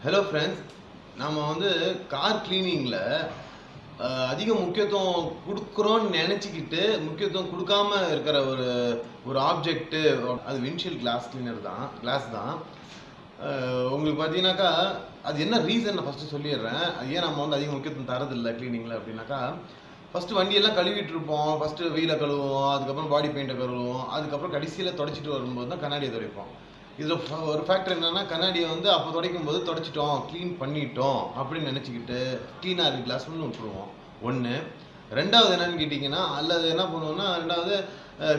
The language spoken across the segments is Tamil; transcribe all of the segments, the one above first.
Hello friends, நாம கார் கிளீனிங்ல அதிக முக்கியத்துவம் கொடுக்கறோம்னு நினைச்சிக்கிட்டு முக்கியத்துவம் கொடுக்காம இருக்கிற ஒரு ஆப்ஜெக்ட் அது windshield glass cleaner தான் உங்களுக்கு பாத்தீங்கன்னாக்கா அது என்ன ரீசன் நான் ஃபர்ஸ்ட் சொல்லிடுறேன். ஏன் நம்ம அதிக முக்கியத்துவம் தரது இல்ல கிளீனிங்ல அப்படினாக்கா ஃபர்ஸ்ட் வண்டி எல்லாம் கழுவிட்டு இருப்போம். ஃபர்ஸ்ட் வீல கழுவுவோம், அதுக்கு அப்புறம் பாடி பெயிண்ட் கழுவுவோம், அதுக்கு அப்புறம் கடைசில தொடச்சிட்டு வரும்போது தான் கண்ணாடியை துடைப்போம். இதுல ஒரு ஃபேக்டர் என்னன்னா கண்ணாடியை அப்ப துடைக்கும்போது தொடச்சிட்டோம், க்ளீன் பண்ணிட்டோம் அப்படின்னு நினைச்சிக்கிட்டு க்ளீனா இருக்கு கிளாஸ்னு விட்டுருவோம். ஒன்று. ரெண்டாவது என்னன்னு கேட்டிங்கன்னா அல்லது என்ன பண்ணுவோம்னா ரெண்டாவது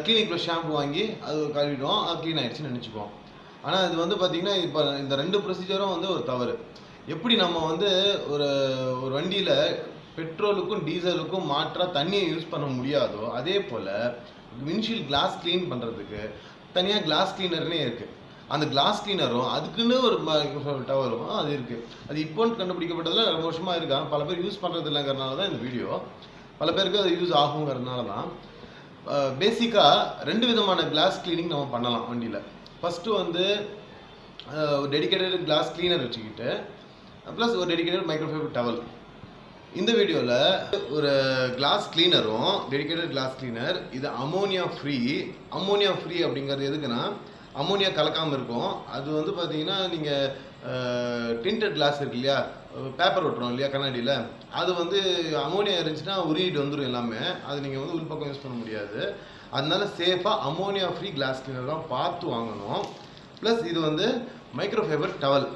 கிளினிக் ப்ளஸ் ஷாம்பு வாங்கி அது கழுவிடுவோம், அது க்ளீன் ஆயிடுச்சுன்னு நினச்சிக்குவோம். ஆனால் இது பார்த்தீங்கன்னா இப்போ இந்த ரெண்டு ப்ரொசீஜரும் ஒரு தவறு. எப்படி நம்ம ஒரு ஒரு வண்டியில் பெட்ரோலுக்கும் டீசலுக்கும் மாற்றா தண்ணியை யூஸ் பண்ண முடியாதோ அதே போல் விண்ட்ஷீல்ட் கிளாஸ் க்ளீன் பண்ணுறதுக்கு தனியாக கிளாஸ் கிளீனர்னே இருக்குது. அந்த கிளாஸ் கிளீனரும் அதுக்குன்னு ஒரு டவரும் அது இருக்குது. அது இப்போன்னு கண்டுபிடிக்கப்பட்டதில் ரொம்ப வருஷமாக இருக்கா. பல பேர் யூஸ் பண்ணுறது இல்லைங்கிறனால தான் இந்த வீடியோ. பல பேருக்கு அது யூஸ் ஆகுங்கிறதுனால தான். பேசிக்காக ரெண்டு விதமான கிளாஸ் கிளீனிங் நம்ம பண்ணலாம் வண்டியில். ஃபஸ்ட்டு டெடிக்கேட்டட் கிளாஸ் கிளீனர் வச்சுக்கிட்டு ப்ளஸ் ஒரு டெடிக்கேட்டட் மைக்ரோஃபைபர் டவல். இந்த வீடியோவில் ஒரு கிளாஸ் கிளீனரும் டெடிக்கேட்டட் கிளாஸ் கிளீனர் இது அமோனியா ஃப்ரீ அப்படிங்கிறது எதுக்குன்னா அமோனியா கலக்காமல் இருக்கும். அது பார்த்தீங்கன்னா நீங்கள் டிண்டட் கிளாஸ் இருக்கு இல்லையா, பேப்பர் ஒட்டுறோம் இல்லையா கண்ணாடியில், அது அமோனியா இருந்துச்சுன்னா உருகிட்டு வந்துடும் எல்லாமே. அது நீங்கள் உள்பக்கம் யூஸ் பண்ண முடியாது. அதனால சேஃபாக அமோனியா ஃப்ரீ கிளாஸ் கிளீனர் தான் பார்த்து வாங்கணும். ப்ளஸ் இது மைக்ரோஃபைபர் டவல்.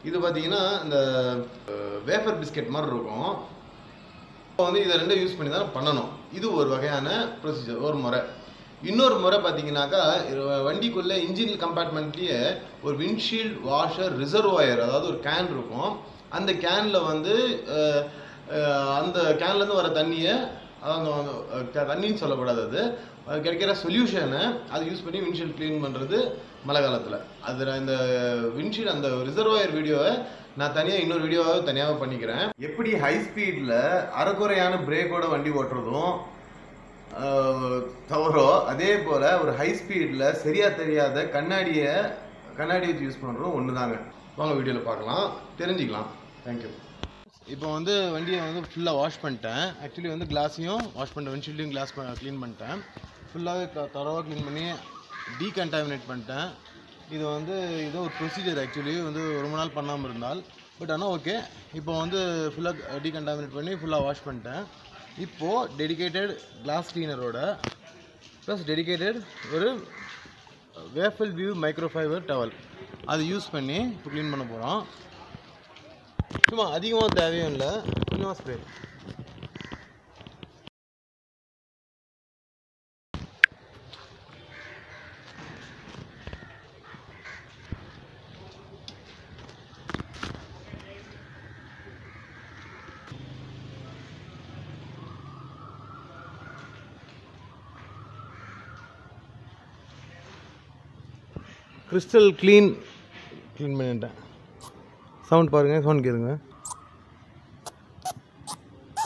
இது பார்த்தீங்கன்னா இந்த வேஃபர் பிஸ்கெட் மாதிரி இருக்கும். இதை ரெண்டும் யூஸ் பண்ணி தான் பண்ணணும். இது ஒரு வகையான ப்ரொசீஜர், ஒரு முறை. இன்னொரு முறை பார்த்தீங்கன்னாக்கா வண்டிக்குள்ளே இன்ஜின் கம்பார்ட்மெண்ட்லேயே ஒரு விண்ட்ஷீல்ட் வாஷர் ரிசர்வாயர், அதாவது ஒரு கேன் இருக்கும். அந்த கேனில் அந்த கேன்லேருந்து வர தண்ணியை, தண்ணின்னு சொல்லக்கூடாது, அது கிடைக்கிற சொல்யூஷனை அது யூஸ் பண்ணி விண்ட்ஷீல்ட் க்ளீன் பண்ணுறது மழை காலத்தில். அதில் இந்த விண்ட்ஷீல்ட் அந்த ரிசர்வாயர் வீடியோவை நான் தனியாக இன்னொரு வீடியோவாக தனியாக பண்ணிக்கிறேன். எப்படி ஹை ஸ்பீடில் அரைக்குறையான பிரேக்கோட வண்டி ஓட்டுறதும் தவறோ அதே போல் ஒரு ஹை ஸ்பீடில் சரியாக தெரியாத கண்ணாடியை யூஸ் பண்ணுறதும் ஒன்று தாங்க. வாங்க வீடியோவில் பார்க்கலாம், தெரிஞ்சுக்கலாம். தேங்க்யூ. இப்போ வண்டியை ஃபுல்லாக வாஷ் பண்ணிட்டேன். ஆக்சுவலி கிளாஸையும் வாஷ் பண்ணிட்டேன், விண்ட்ஷீல்டையும் கிளாஸ் க்ளீன் பண்ணிட்டேன். ஃபுல்லாகவே தரவாக க்ளீன் பண்ணி டீகண்டாமினேட் பண்ணிட்டேன். இது ஏதோ ஒரு ப்ரொசீஜர் ஆக்சுவலி ரொம்ப நாள் பண்ணாமல் இருந்தால், பட் ஆனால் ஓகே. இப்போ ஃபுல்லாக டீகண்டாமினேட் பண்ணி ஃபுல்லாக வாஷ் பண்ணிட்டேன். இப்போது டெடிக்கேட்டட் கிளாஸ் கிளீனரோட ப்ளஸ் டெடிக்கேட்டட் ஒரு வேஃபல் வியூ மைக்ரோஃபைபர் டவல் அதை யூஸ் பண்ணி இப்போ க்ளீன் பண்ண போகிறோம். சும்மா அதிகமாக தேவையும் இல்லை, கொஞ்சமாக ஸ்ப்ரே. கிறிஸ்டல் க்ளீன் பண்ணிட்டேன். சவுண்ட் பாருங்கள், சவுண்ட் கேட்குதுங்க,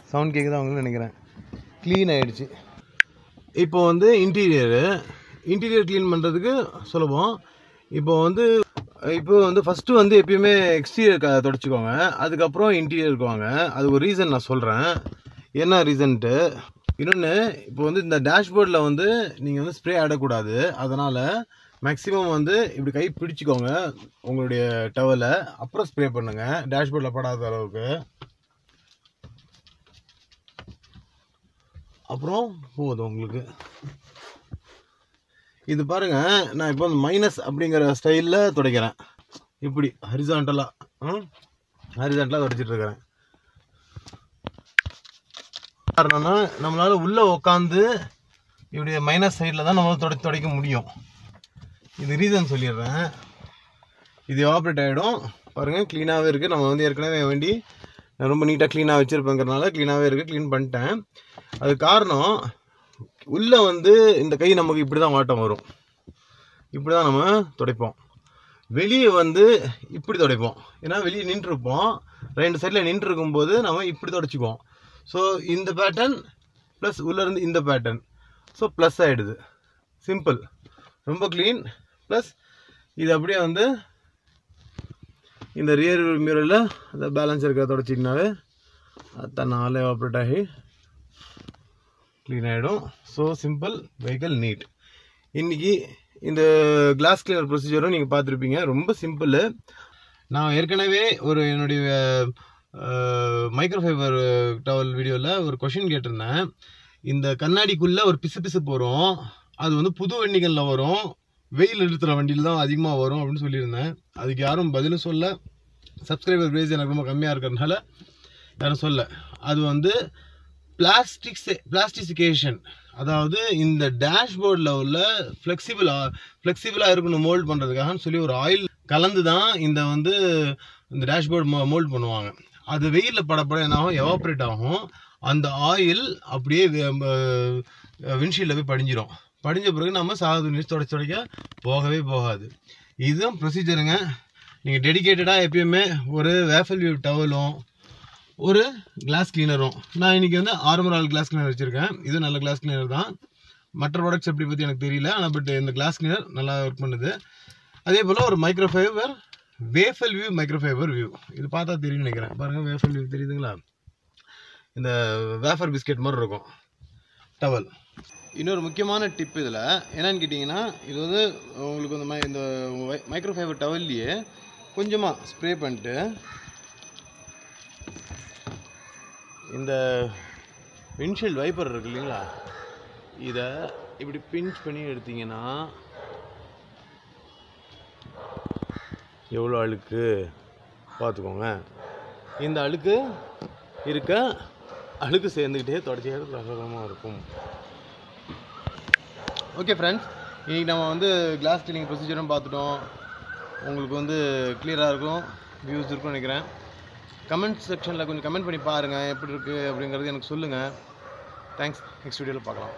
சவுண்ட் கேட்குதா அவங்களும் நினைக்கிறேன். க்ளீன் ஆகிடுச்சு. இப்போ இன்டீரியர் க்ளீன் பண்ணுறதுக்கு சுலபம். இப்போ ஃபஸ்ட்டு எப்பயுமே எக்ஸ்டீரியர் தொடச்சிக்கோங்க, அதுக்கப்புறம் இன்டீரியருக்கு வாங்க. அது ஒரு ரீசன் நான் சொல்கிறேன், என்ன ரீசன்ட்டு. இன்னொன்று, இப்போ இந்த டேஷ்போர்டில் நீங்கள் ஸ்ப்ரே ஆடக்கூடாது. அதனால் மேக்ஸிமம் இப்படி கை பிடிச்சிக்கோங்க உங்களுடைய டவலை, அப்புறம் ஸ்ப்ரே பண்ணுங்கள் டேஷ்போர்டில் படாத அளவுக்கு. அப்புறம் போதும் உங்களுக்கு. இது பாருங்கள், நான் இப்போ மைனஸ் அப்படிங்கிற ஸ்டைலில் துடைக்கிறேன். இப்படி ஹரிசாண்டலாக துடைச்சிட்ருக்கிறேன். காரணம்னா நம்மளால் உள்ளே உட்காந்து இப்படி மைனஸ் சைடில் தான் நம்மளால் துடைக்க முடியும். இது ரீசன் சொல்லிடுறேன். இது ஆப்ரேட் ஆகிடும் பாருங்கள். க்ளீனாகவே இருக்குது. நம்ம ஏற்கனவே வண்டி நான் ரொம்ப நீட்டாக க்ளீனாக வச்சுருப்பேங்கிறனால க்ளீனாகவே இருக்குது, க்ளீன் பண்ணிட்டேன். அது காரணம் உள்ளே இந்த கை நமக்கு இப்படி தான் வாட்டம் வரும், இப்படி தான் நம்ம துடைப்போம். வெளியே இப்படி துடைப்போம், ஏன்னா வெளியே நின்றுருப்போம். ரெண்டு சைடில் நின்றுருக்கும்போது நம்ம இப்படி துடைச்சிக்குவோம். ஸோ இந்த பேட்டர்ன் ப்ளஸ் உள்ளேருந்து இந்த பேட்டர்ன், ஸோ ப்ளஸ் ஆகிடுது. சிம்பிள், ரொம்ப க்ளீன். ப்ளஸ் இது அப்படியே இந்த ரியர் மிரரில் அந்த பேலன்ஸ் இருக்கிறத தொடச்சிங்கனாவே தன்னாலே ஆப்ரேட் ஆகி க்ளீன் ஆகிடும். So simple, vehicle neat. இன்றைக்கி இந்த கிளாஸ் கிளீனர் ப்ரொசீஜரும் நீங்கள் பார்த்துருப்பீங்க. ரொம்ப சிம்பிள். நான் ஏற்கனவே என்னுடைய மைக்ரோஃபைபர் டவல் வீடியோவில் ஒரு கொஷின் கேட்டிருந்தேன். இந்த கண்ணாடிக்குள்ளே ஒரு பிசு போகிறோம், அது வந்து புது வண்டிகளில் வரும், வெயில் எடுத்துகிற வண்டியில் தான் அதிகமாக வரும் அப்படின்னு சொல்லியிருந்தேன். அதுக்கு யாரும் பதிலும் சொல்ல. சப்ஸ்கிரைபர் பேஸ் எனக்கு ரொம்ப கம்மியாக இருக்கிறதுனால யாரும் சொல்ல. அது வந்து பிளாஸ்டிசிகேஷன், அதாவது இந்த டேஷ்போர்டில் உள்ள ஃப்ளெக்சிபிளாக இருக்கணும் மோல்ட் பண்ணுறதுக்காகன்னு சொல்லி ஒரு ஆயில் கலந்து தான் இந்த டேஷ்போர்டு மோல்ட் பண்ணுவாங்க. அது வெயிலில் படப்பட என்னாகும், எவாப்ரேட் ஆகும். அந்த ஆயில் அப்படியே விண்ட்ஷீல்டில் போய் படிஞ்சிடும். படிஞ்ச பிறகு நம்ம சாதம் தொடக்க போகவே போகாது. இதுதான் ப்ரொசீஜருங்க. நீங்கள் டெடிக்கேட்டடாக எப்பயுமே ஒரு வேஃபல் வியூ டவலும் ஒரு கிளாஸ் கிளீனரும். நான் இன்றைக்கி வந்து ஆர்மரால் கிளாஸ் கிளீனர் வச்சுருக்கேன். இது நல்ல கிளாஸ் கிளீனர் தான். மற்ற ப்ராடக்ட்ஸ் எப்படி பற்றி எனக்கு தெரியல, ஆனால் பட் இந்த கிளாஸ் கிளீனர் நல்லா ஒர்க் பண்ணுது. அதே போல் ஒரு microfibre waffle weave microfibre weave, இது பார்த்தா தெரியும்னு நினைக்கிறேன். பாருங்கள், வேஃபல் வியூ தெரியுதுங்களா? இந்த வேஃபர் பிஸ்கெட் மாதிரி இருக்கும் டவல். இன்னொரு முக்கியமான டிப் இதில் என்னன்னு கேட்டிங்கன்னா, இது வந்து உங்களுக்கு இந்த மைக்ரோஃபைபர் டவல்லையே கொஞ்சமாக ஸ்ப்ரே பண்ணிட்டு இந்த விண்ட்ஷீல்டு வைப்பர் இருக்கு இல்லைங்களா, இதை இப்படி பிஞ்ச் பண்ணி எடுத்தீங்கன்னா எவ்வளோ அழுக்கு பார்த்துக்கோங்க. இந்த அழுக்கு சேர்ந்துக்கிட்டே தொடச்சியாக பிரகாரமாக இருக்கும். ஓகே ஃப்ரெண்ட்ஸ், இன்றைக்கி நம்ம வந்து கிளாஸ் கிளீனிங் ப்ரொசீஜரும் பார்த்துட்டோம். உங்களுக்கு வந்து கிளியராக இருக்கும், வியூஸ் இருக்கும்னு நினைக்கிறேன். கமெண்ட் செக்ஷனில் கொஞ்சம் கமெண்ட் பண்ணி பாருங்கள் எப்படி இருக்குது அப்படிங்கிறது எனக்கு சொல்லுங்கள். தேங்க்ஸ். நெக்ஸ்ட் வீடியோவில் பார்க்கலாம்.